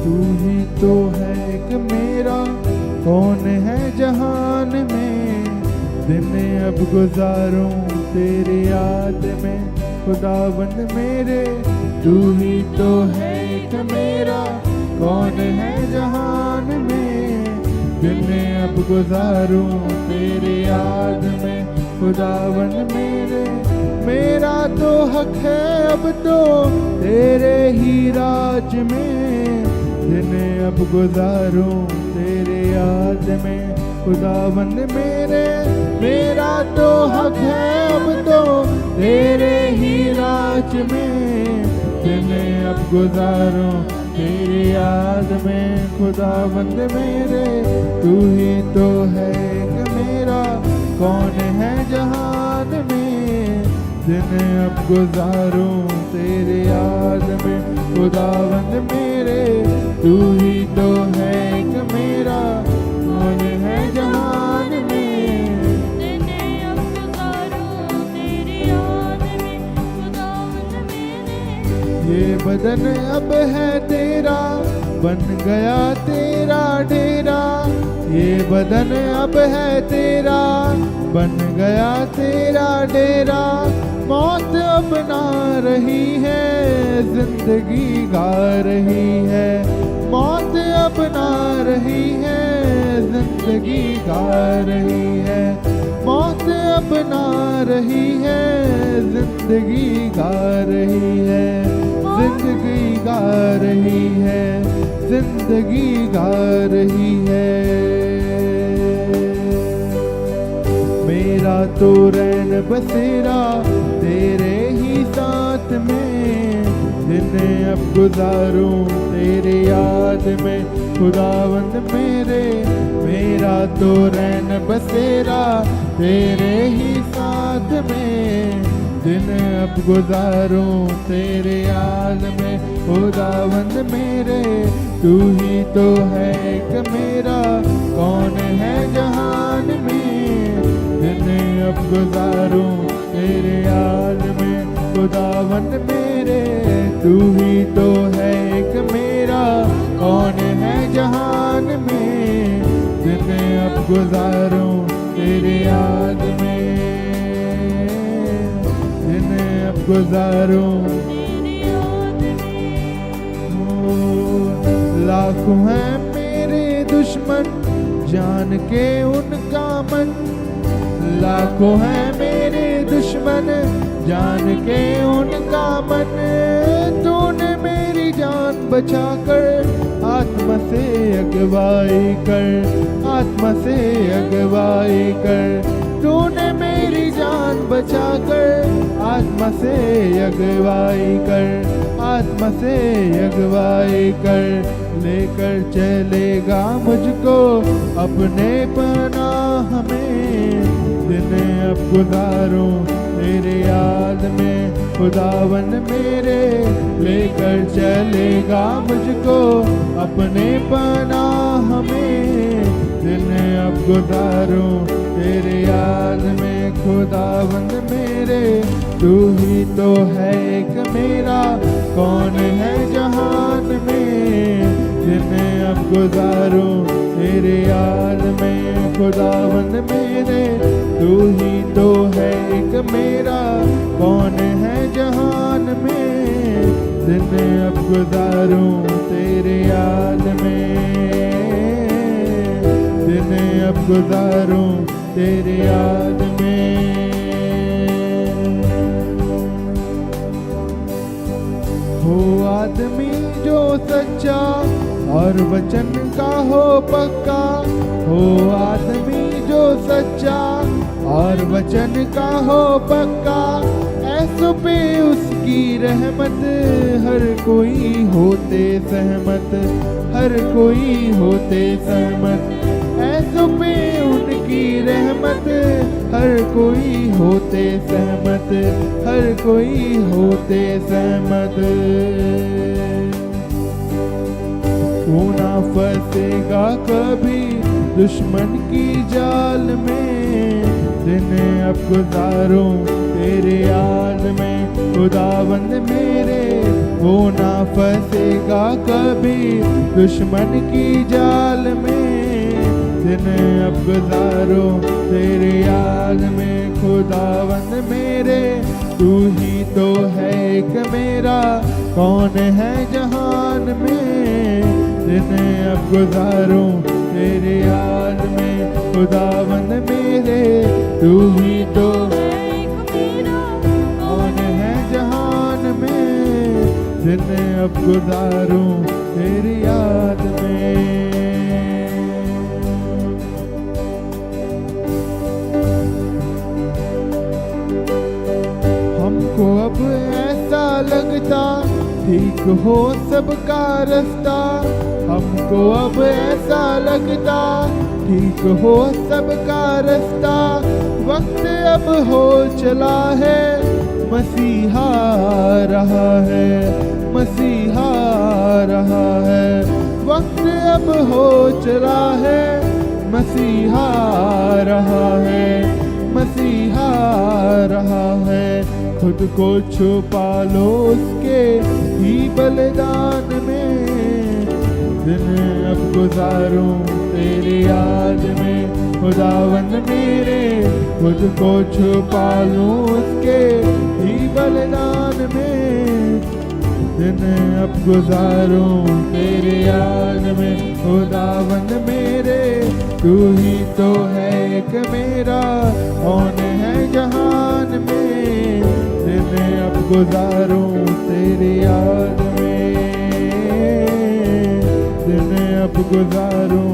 तू ही तो है एक मेरा, कौन है जहान में। दिन अब गुजारूं तेरी याद में, खुदावंद मेरे। तू ही तो है एक मेरा, कौन है जहान में। दिन अब गुजारूं तेरी याद में, खुदावंद मेरे। मेरा तो हक है अब तो तेरे ही राज में। दिन अब गुजारूं तेरे याद में, खुदावंद मेरे। मेरा तो हक है अब तो तेरे ही राज में। दिन अब गुजारूं तेरी याद में, खुदावंद मेरे। तू ही तो है एक मेरा, कौन है जहान में। दिन अब गुजारूं तेरी याद में, खुदावंद मेरे। तू ही तो है एक मेरा, कौन है जहान में। दिन अब गुजारूं तेरी याद में, खुदावंद मेरे। ये बदन अब है तेरा, बन गया तेरा डेरा। ये बदन अब है तेरा, बन गया तेरा डेरा। मौत अब ना रही है, जिंदगी गा रही है। मौत अब ना रही है, जिंदगी गा रही है। मौत अब ना रही है, जिंदगी गा रही है। जिंदगी गा रही है, जिंदगी गा रही है। मेरा तो रैन बसेरा तेरे ही साथ में। दिन अब गुजारूं तेरे याद में, खुदावंद मेरे। मेरा तो रैन बसेरा तेरे ही साथ में। दिन अब गुजारूं तेरे याद में, खुदावंद मेरे। तू ही तो है एक मेरा, कौन है जहान में। दिन अब गुजारूं तेरे याद में, खुदावंद मेरे। तू ही तो है एक मेरा, कौन है जहान में। दिन अब गुजारूं तेरे याद में, दिन अब गुजारूं तेरी याद में। लाखों हैं मेरे दुश्मन, जान के उनका मन। लाखों हैं मेरे दुश्मन, जान के उनका मन। तूने मेरी जान बचा कर आत्मा से अगवाई कर, आत्मा से अगवाई कर। तूने मेरी जान बचा कर आत्मा से अगवाई कर, आत्मा से अगवाई कर। लेकर चलेगा मुझको अपने पनाह में। दिन अब गुजारूं तेरे याद में, खुदावंद मेरे। लेकर चलेगा मुझको अपने पनाह में। दिन अब गुजारूं तेरे याद में, खुदावंद मेरे। तू ही तो है एक मेरा, कौन है जहान में। दिन अब गुजारूं तेरे याद में, खुदावंद मेरे। तू ही तो है एक मेरा, कौन है जहान में। दिन अब गुजारूं तेरे याद में, दिन अब गुजारूं तेरे याद में। हो आदमी जो सच्चा और वचन का हो पक्का। हो आदमी जो सच्चा और वचन का हो पक्का। ऐसों पे उसकी रहमत, हर कोई होते सहमत, हर कोई होते सहमत। ऐसों पे उनकी रहमत, हर कोई होते सहमत, हर कोई होते सहमत। तू ना फंसेगा कभी दुश्मन की जाल में। दिन अब गुजारूं तेरे याद में, खुदावंद मेरे। वो ना फंसेगा कभी दुश्मन की जाल में। दिन अब गुजारो तेरी याद में खुदावंद मेरे, तू ही तो है एक मेरा, कौन है जहान में। दिन अब गुजारो तेरी याद में खुदावंद मेरे, तू ही तो है एक मेरा, कौन है जहान में। दिन अब गुजारूं तेरी याद में। हमको अब ऐसा लगता ठीक हो सबका रास्ता, हमको अब ऐसा लगता ठीक हो सबका रास्ता। वक्त अब हो चला है, मसीहा रहा है, मसीहा रहा है। वक्त अब हो चला है, मसीहा रहा है, मसीहा रहा है। खुद को छुपा लो उसके ही बलिदान में। दिन अब गुजारूं तेरी याद में खुदावंद मेरे, खुद को छुपा लूं उसके ही बलिदान में। दिन अब गुजारूं तेरी याद में खुदावंद मेरे, तू ही तो है एक मेरा, कौन है जहान में। दिन अब गुजारूं तेरी याद में, दिन अब गुजारूं